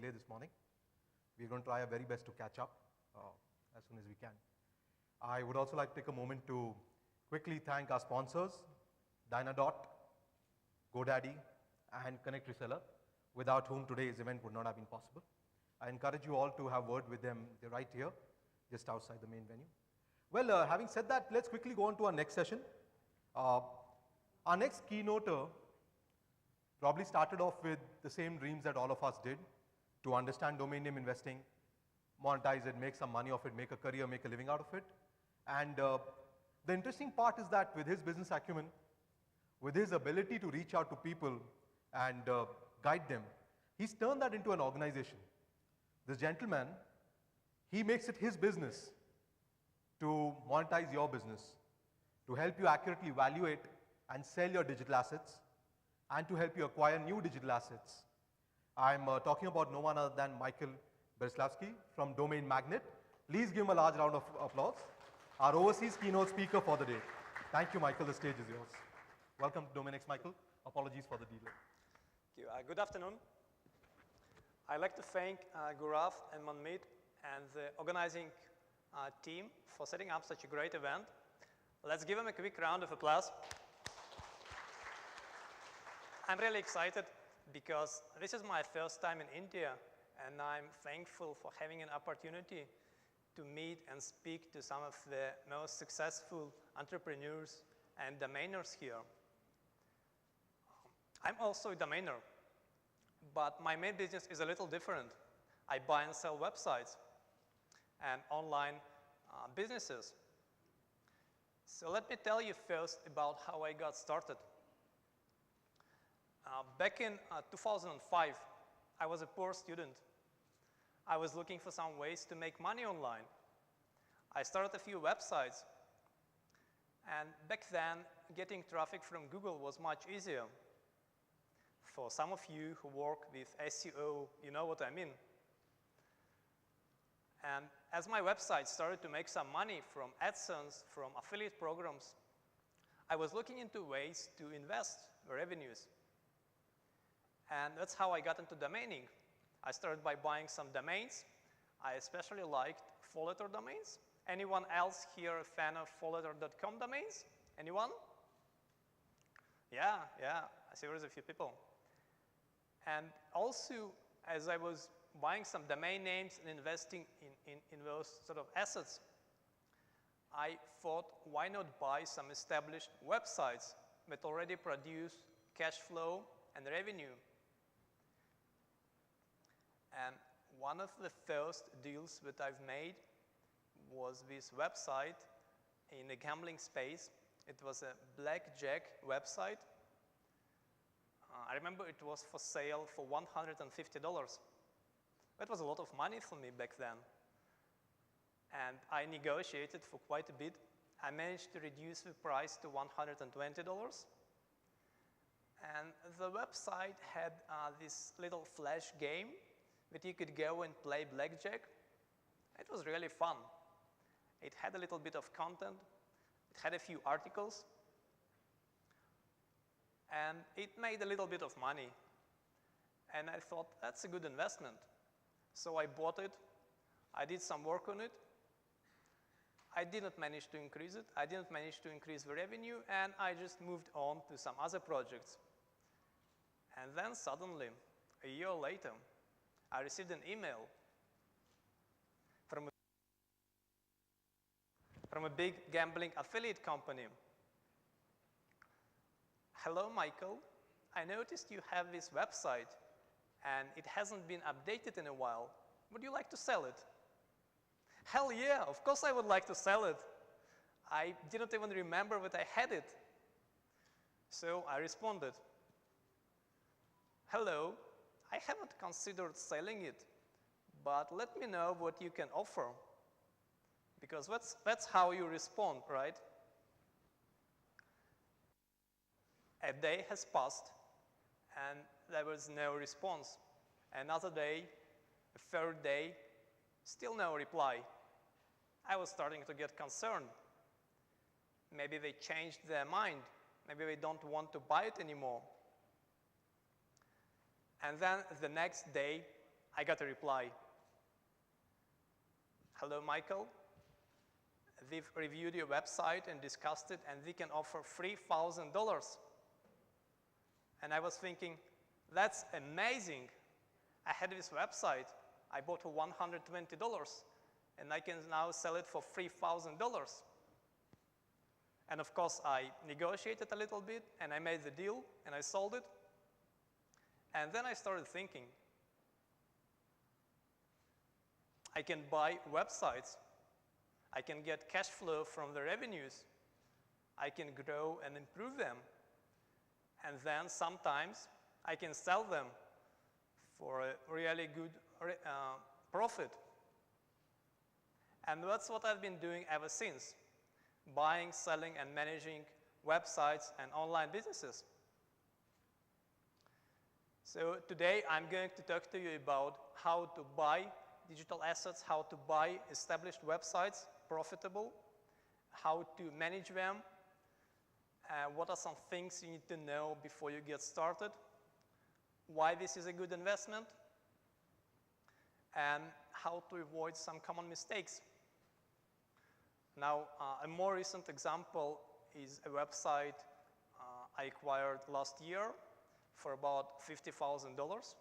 delay this morning. We're going to try our very best to catch up as soon as we can. I would also like to take a moment to quickly thank our sponsors, Dynadot, GoDaddy, and Connect Reseller, without whom today's event would not have been possible. I encourage you all to have a word with them. They're right here, just outside the main venue. Well, having said that, let's quickly go on to our next session. Our next keynoter probably started off with the same dreams that all of us did, to understand domain name investing, monetize it, make some money of it, make a career, make a living out of it. And the interesting part is that with his business acumen, with his ability to reach out to people and guide them, he's turned that into an organization. This gentleman, he makes it his business to monetize your business, to help you accurately evaluate and sell your digital assets, and to help you acquire new digital assets. I'm talking about no one other than Michael Bereslavsky from Domain Magnet. Please give him a large round of applause. Our overseas keynote speaker for the day. Thank you, Michael. The stage is yours. Welcome to DomainX, Michael. Apologies for the delay. Thank you. Good afternoon. I'd like to thank Gaurav and Manmeet and the organizing team for setting up such a great event. Let's give them a quick round of applause. I'm really excited because this is my first time in India, and I'm thankful for having an opportunity to meet and speak to some of the most successful entrepreneurs and domainers here. I'm also a domainer, but my main business is a little different. I buy and sell websites and online businesses. So let me tell you first about how I got started. Back in 2005, I was a poor student. I was looking for some ways to make money online. I started a few websites, and back then, getting traffic from Google was much easier. For some of you who work with SEO, you know what I mean. And as my website started to make some money from AdSense, from affiliate programs, I was looking into ways to invest the revenues. And that's how I got into domaining. I started by buying some domains. I especially liked four-letter domains. Anyone else here a fan of four-letter.com domains? Anyone? Yeah, I see there's a few people. And also, as I was buying some domain names and investing in those sort of assets, I thought, why not buy some established websites that already produce cash flow and revenue? And one of the first deals that I've made was this website in the gambling space. It was a blackjack website. I remember it was for sale for $150. That was a lot of money for me back then. And I negotiated for quite a bit. I managed to reduce the price to $120. And the website had this little flash game that you could go and play blackjack. It was really fun. It had a little bit of content. It had a few articles. And it made a little bit of money. And I thought, that's a good investment. So I bought it. I did some work on it. I didn't manage to increase it. I didn't manage to increase the revenue. And I just moved on to some other projects. And then suddenly, a year later, I received an email from a big gambling affiliate company. Hello, Michael. I noticed you have this website, and it hasn't been updated in a while. Would you like to sell it? Hell yeah, of course I would like to sell it. I didn't even remember that I had it. So I responded, hello, I haven't considered selling it, but let me know what you can offer. Because that's how you respond, right? A day has passed, and there was no response. Another day, a third day, still no reply. I was starting to get concerned. Maybe they changed their mind. Maybe they don't want to buy it anymore. And then the next day, I got a reply. Hello, Michael. We've reviewed your website and discussed it, and we can offer $3,000. And I was thinking, that's amazing. I had this website. I bought for $120, and I can now sell it for $3,000. And of course, I negotiated a little bit, and I made the deal, and I sold it. And then I started thinking, I can buy websites. I can get cash flow from the revenues. I can grow and improve them. And then sometimes I can sell them for a really good profit. And that's what I've been doing ever since, buying, selling, and managing websites and online businesses. So today I'm going to talk to you about how to buy digital assets, how to buy established websites, profitable, how to manage them, what are some things you need to know before you get started, why this is a good investment, and how to avoid some common mistakes. Now, a more recent example is a website I acquired last year for about $50,000.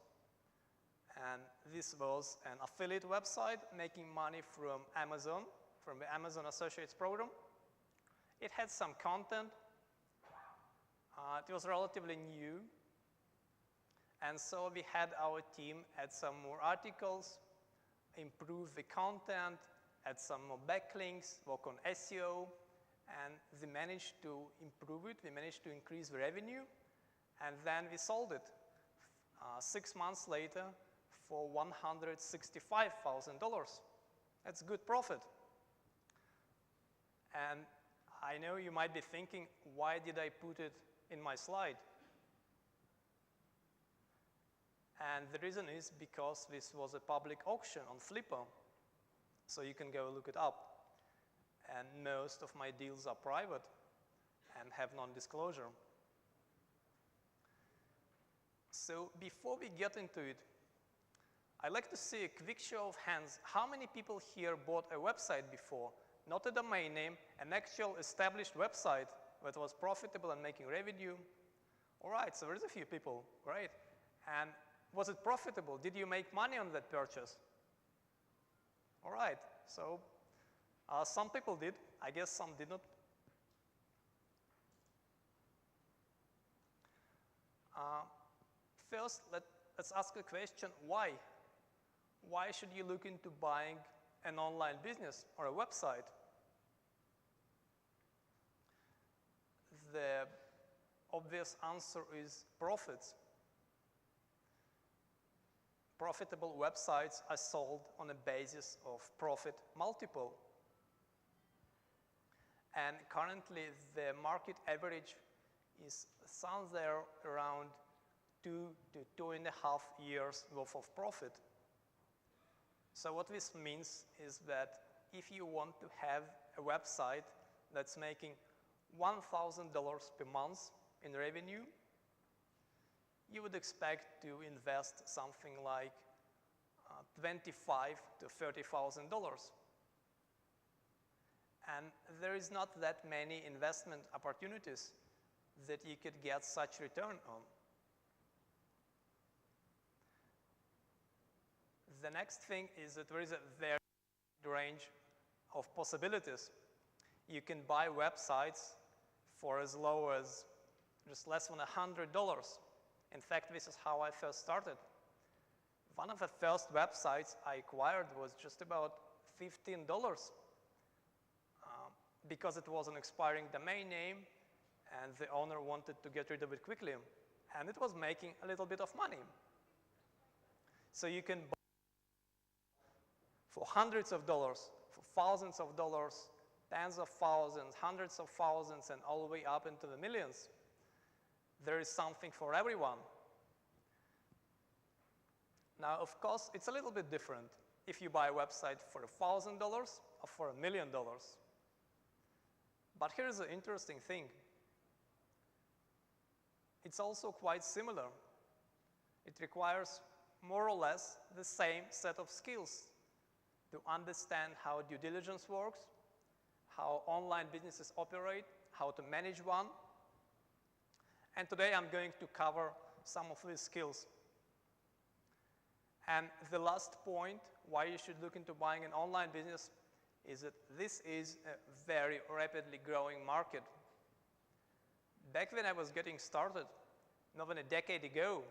And this was an affiliate website making money from Amazon, from the Amazon Associates program. It had some content. It was relatively new. And so we had our team add some more articles, improve the content, add some more backlinks, work on SEO, and we managed to improve it. We managed to increase the revenue, and then we sold it 6 months later for $165,000. That's good profit. And I know you might be thinking, why did I put it in my slide? And the reason is because this was a public auction on Flipper. So you can go look it up. And most of my deals are private and have non-disclosure. So before we get into it, I'd like to see a quick show of hands. How many people here bought a website before? Not a domain name, an actual established website that was profitable and making revenue. All right, so there's a few people, great. And was it profitable? Did you make money on that purchase? All right, so some people did. I guess some did not. First, let's ask a question, why? Why should you look into buying an online business or a website? The obvious answer is profits. Profitable websites are sold on a basis of profit multiple. And currently, the market average is somewhere around 2 to 2.5 years worth of profit. So what this means is that if you want to have a website that's making $1,000 per month in revenue, you would expect to invest something like $25,000 to $30,000. And there is not that many investment opportunities that you could get such return on. The next thing is that there is a very wide range of possibilities. You can buy websites for as low as just less than $100. In fact, this is how I first started. One of the first websites I acquired was just about $15 because it was an expiring domain name and the owner wanted to get rid of it quickly. And it was making a little bit of money. So you can buy for hundreds of dollars, for thousands of dollars, tens of thousands, hundreds of thousands, and all the way up into the millions. There is something for everyone. Now, of course, it's a little bit different if you buy a website for $1,000 or for $1 million. But here's the interesting thing. It's also quite similar. It requires more or less the same set of skills to understand how due diligence works, how online businesses operate, how to manage one. And today I'm going to cover some of these skills. And the last point why you should look into buying an online business is that this is a very rapidly growing market. Back when I was getting started, more than a decade ago,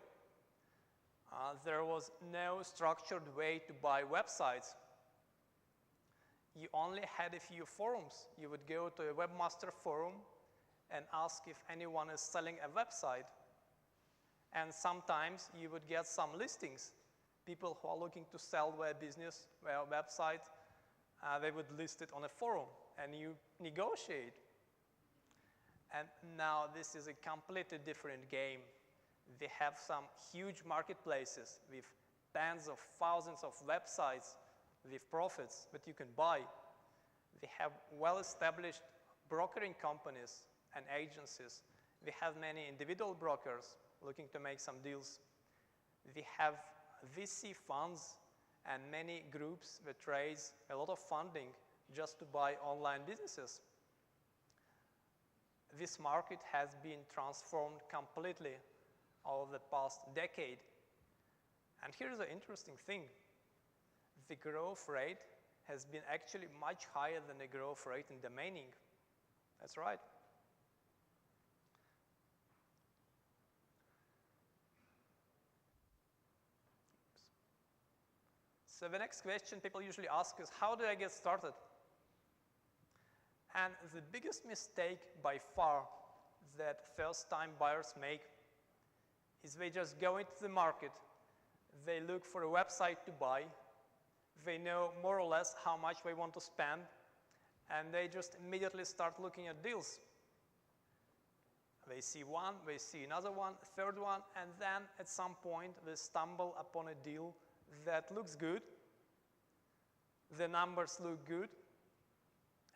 there was no structured way to buy websites. You only had a few forums. You would go to a webmaster forum and ask if anyone is selling a website. And sometimes you would get some listings. People who are looking to sell their business, their website, they would list it on a forum and you negotiate. And now this is a completely different game. They have some huge marketplaces with tens of thousands of websites with profits that you can buy. They have well-established brokering companies and agencies. We have many individual brokers looking to make some deals. We have VC funds and many groups that raise a lot of funding just to buy online businesses. This market has been transformed completely over the past decade. And here's the interesting thing. The growth rate has been actually much higher than the growth rate in domaining. That's right. So the next question people usually ask is, how do I get started? And the biggest mistake by far that first-time buyers make is they just go into the market, they look for a website to buy, they know more or less how much they want to spend, and they just immediately start looking at deals. They see one, they see another one, a third one, and then at some point they stumble upon a deal that looks good, the numbers look good,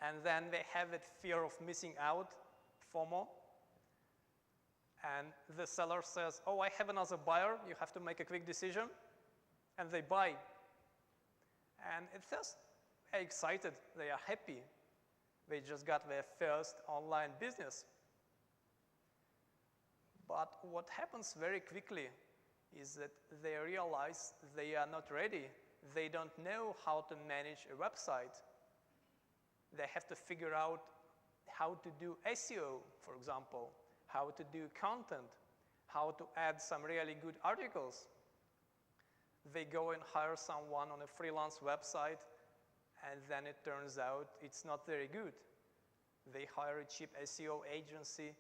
and then they have that fear of missing out, FOMO, and the seller says, oh, I have another buyer, you have to make a quick decision, and they buy. And at first, they're excited, they are happy. They just got their first online business. But what happens very quickly is that they realize they are not ready. They don't know how to manage a website. They have to figure out how to do SEO, for example, how to do content, how to add some really good articles. They go and hire someone on a freelance website, and then it turns out it's not very good. They hire a cheap SEO agency,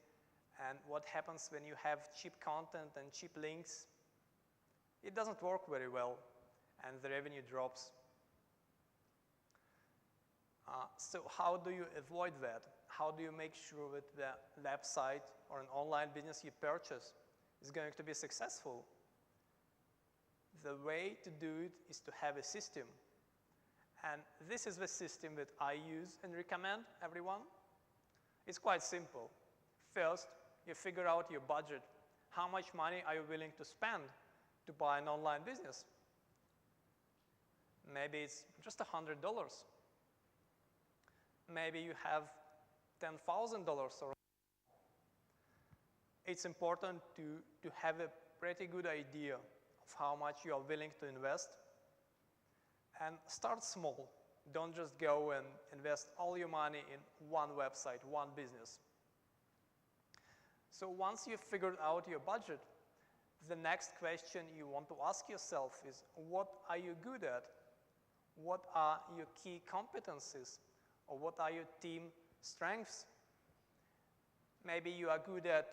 and what happens when you have cheap content and cheap links? It doesn't work very well, and the revenue drops. So how do you avoid that? How do you make sure that the website or an online business you purchase is going to be successful? The way to do it is to have a system. And this is the system that I use and recommend everyone. It's quite simple. First, you figure out your budget. How much money are you willing to spend to buy an online business? Maybe it's just $100. Maybe you have $10,000 or it's important to have a pretty good idea of how much you are willing to invest, and start small. Don't just go and invest all your money in one website, one business. So once you've figured out your budget, the next question you want to ask yourself is, what are you good at? What are your key competencies? Or what are your team strengths? Maybe you are good at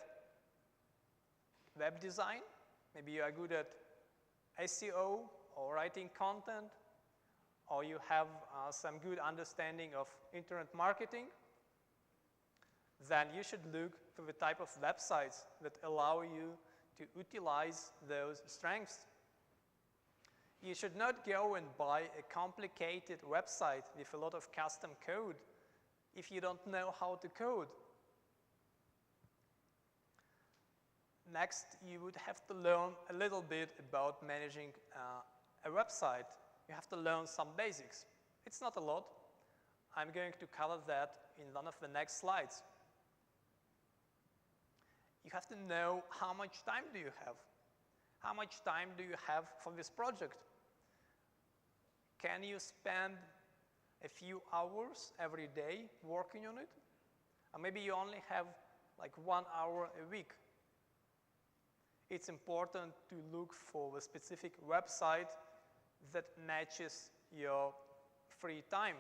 web design. Maybe you are good at SEO or writing content. Or you have some good understanding of internet marketing. Then you should look for the type of websites that allow you to utilize those strengths. You should not go and buy a complicated website with a lot of custom code if you don't know how to code. Next, you would have to learn a little bit about managing a website. You have to learn some basics. It's not a lot. I'm going to cover that in one of the next slides. You have to know how much time do you have. How much time do you have for this project? Can you spend a few hours every day working on it? Or maybe you only have like 1 hour a week. It's important to look for a specific website that matches your free time.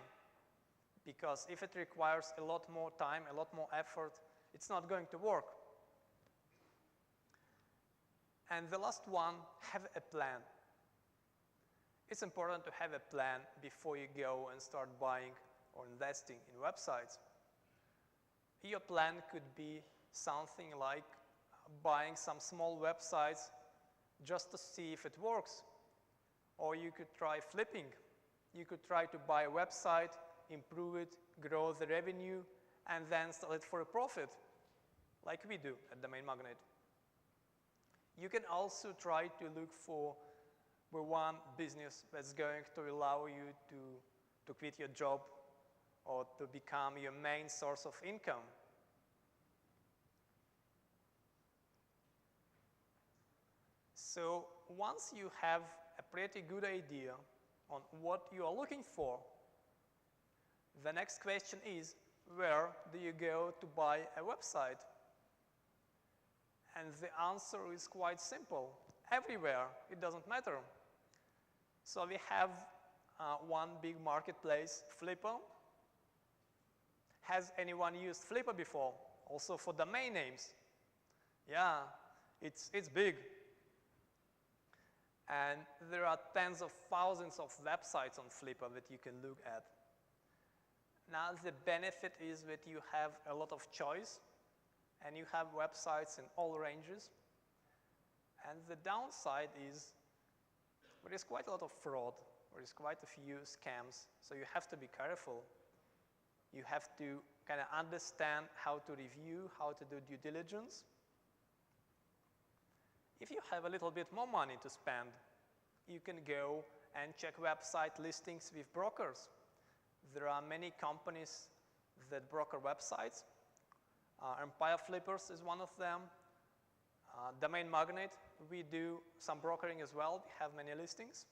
Because if it requires a lot more time, a lot more effort, it's not going to work. And the last one, have a plan. It's important to have a plan before you go and start buying or investing in websites. Your plan could be something like buying some small websites just to see if it works. Or you could try flipping. You could try to buy a website, improve it, grow the revenue, and then sell it for a profit, like we do at Domain Magnet. You can also try to look for the one business that's going to allow you to quit your job or to become your main source of income. So once you have a pretty good idea on what you are looking for, the next question is, where do you go to buy a website? And the answer is quite simple. Everywhere. It doesn't matter. So we have one big marketplace, Flipper. Has anyone used Flipper before? Also for domain names. Yeah, it's big. And there are tens of thousands of websites on Flipper that you can look at. Now the benefit is that you have a lot of choice and you have websites in all ranges. And the downside is there is quite a lot of fraud. There is quite a few scams. So you have to be careful. You have to kind of understand how to review, how to do due diligence. If you have a little bit more money to spend, you can go and check website listings with brokers. There are many companies that broker websites. Empire Flippers is one of them. Domain Magnet, we do some brokering as well. We have many listings.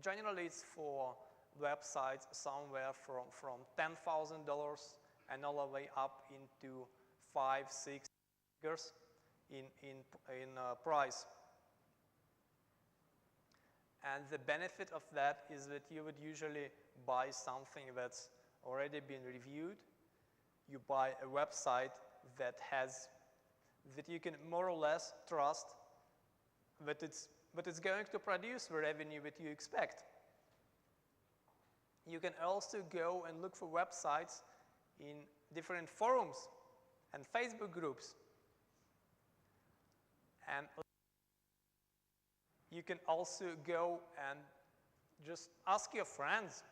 Generally, it's for websites somewhere from $10,000 and all the way up into 5, 6 figures in price. And the benefit of that is that you would usually buy something that's already been reviewed. You buy a website that you can more or less trust that it's going to produce the revenue that you expect. You can also go and look for websites in different forums and Facebook groups. And you can also go and just ask your friends.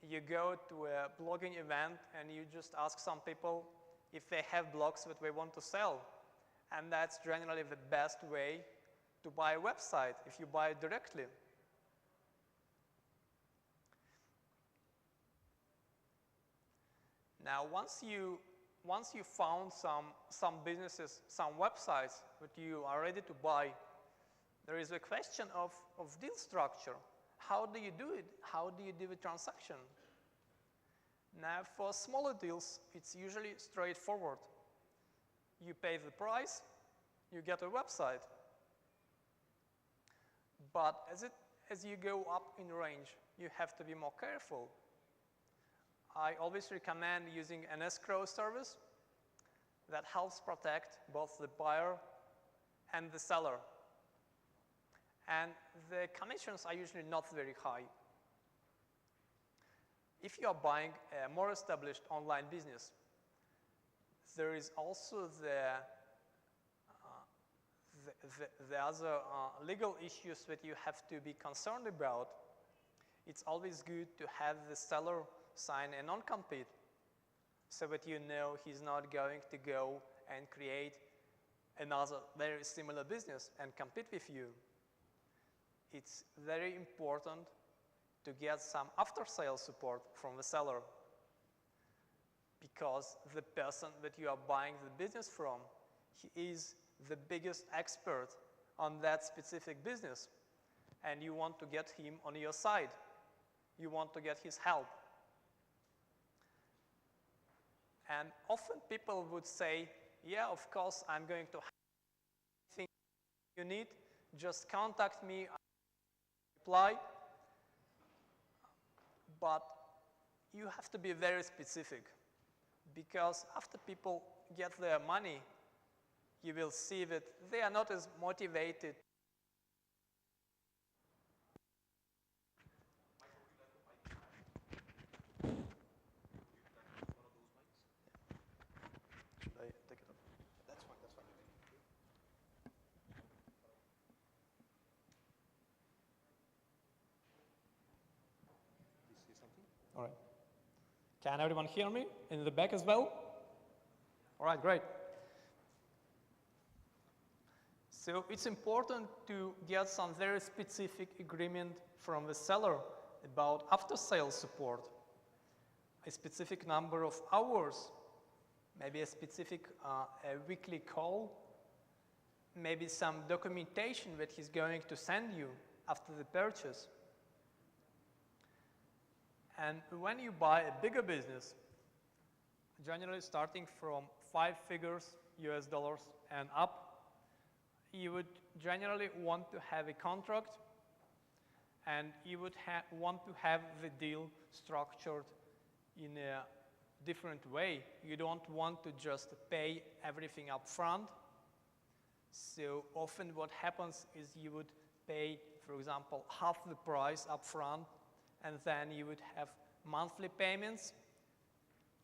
You go to a blogging event and you just ask some people if they have blogs that they want to sell. And that's generally the best way to buy a website, if you buy it directly. Now, once you found some businesses, some websites that you are ready to buy, there is a question of deal structure. How do you do it? How do you do the transaction? Now, for smaller deals, it's usually straightforward. You pay the price, you get a website. But as you go up in range, you have to be more careful. I always recommend using an escrow service that helps protect both the buyer and the seller. And the commissions are usually not very high. If you are buying a more established online business, there is also the other legal issues that you have to be concerned about. It's always good to have the seller sign a non-compete so that you know he's not going to go and create another very similar business and compete with you. It's very important to get some after-sales support from the seller, because the person that you are buying the business from, he is the biggest expert on that specific business, and you want to get him on your side. You want to get his help. And often people would say, yeah, of course, I'm going to have anything you need, just contact me, I'll reply. But you have to be very specific, because after people get their money, you will see that they are not as motivated. Should I take it up? That's fine, that's fine. Please say something. All right. Can everyone hear me in the back as well? All right, great. So it's important to get some very specific agreement from the seller about after-sales support, a specific number of hours, maybe a specific a weekly call, maybe some documentation that he's going to send you after the purchase. And when you buy a bigger business, generally starting from 5 figures US dollars and up, you would generally want to have a contract, and you would want to have the deal structured in a different way. You don't want to just pay everything up front. So often what happens is you would pay, for example, half the price up front, and then you would have monthly payments,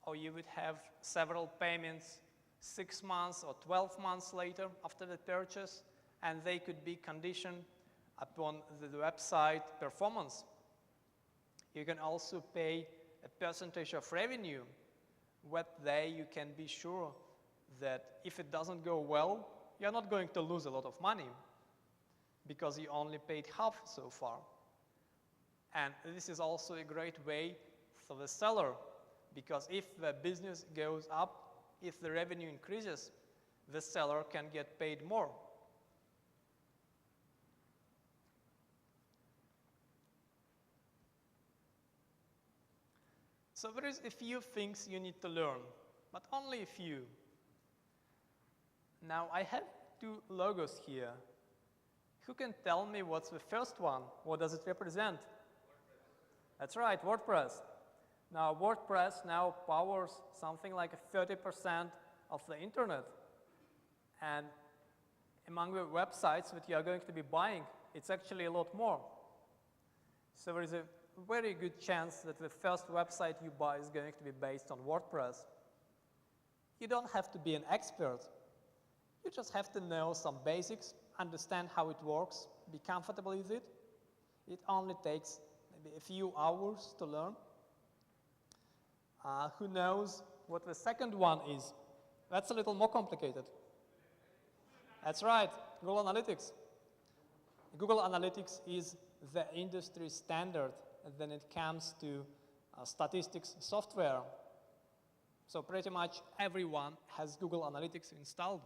or you would have several payments 6 months or 12 months later after the purchase, and they could be conditioned upon the website performance. You can also pay a percentage of revenue. What way you can be sure that if it doesn't go well, you're not going to lose a lot of money, because you only paid half so far. And this is also a great way for the seller, because if the business goes up, if the revenue increases, the seller can get paid more. So there is a few things you need to learn, but only a few. Now I have 2 logos here. Who can tell me what's the first one? What does it represent? WordPress. That's right, WordPress. Now WordPress now powers something like 30% of the internet. And among the websites that you are going to be buying, it's actually a lot more. So there is a very good chance that the first website you buy is going to be based on WordPress. You don't have to be an expert. You just have to know some basics, understand how it works, be comfortable with it. It only takes maybe a few hours to learn. Who knows what the second one is? That's a little more complicated. That's right, Google Analytics. Google Analytics is the industry standard when it comes to statistics software. So pretty much everyone has Google Analytics installed.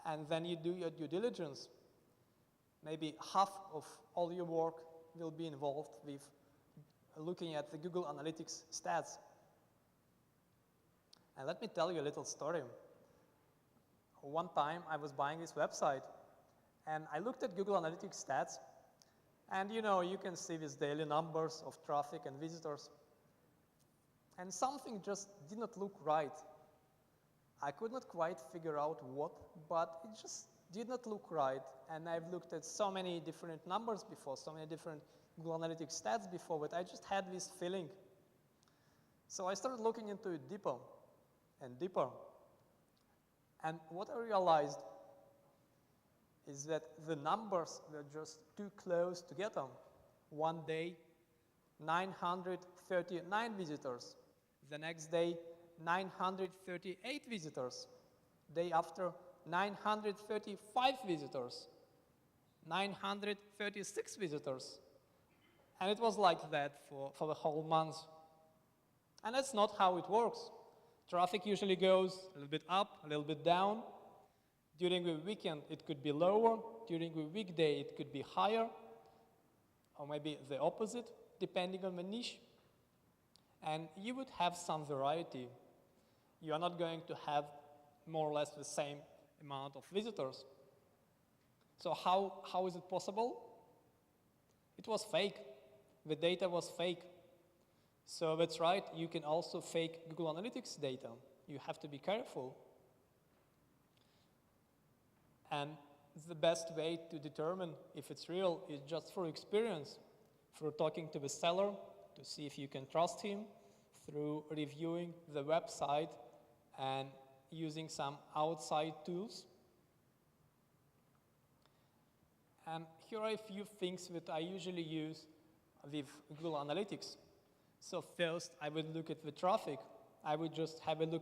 And then you do your due diligence. Maybe half of all your work will be involved with looking at the Google Analytics stats. And let me tell you a little story. One time I was buying this website, and I looked at Google Analytics stats, and you know, you can see these daily numbers of traffic and visitors. And something just did not look right. I could not quite figure out what, but it just did not look right. And I've looked at so many different numbers before, so many different Google Analytics stats before, but I just had this feeling. So I started looking into it deeper and deeper. And what I realized is that the numbers were just too close together. One day, 939 visitors. The next day, 938 visitors. Day after, 935 visitors, 936 visitors. And it was like that for the whole month. And that's not how it works. Traffic usually goes a little bit up, a little bit down. During the weekend, it could be lower. During the weekday, it could be higher, or maybe the opposite, depending on the niche. And you would have some variety. You are not going to have more or less the same amount of visitors. So how is it possible? It was fake. The data was fake. So that's right, you can also fake Google Analytics data. You have to be careful. And the best way to determine if it's real is just through experience, through talking to the seller to see if you can trust him, through reviewing the website and using some outside tools. And here are a few things that I usually use with Google Analytics. So first, I would look at the traffic. I would just have a look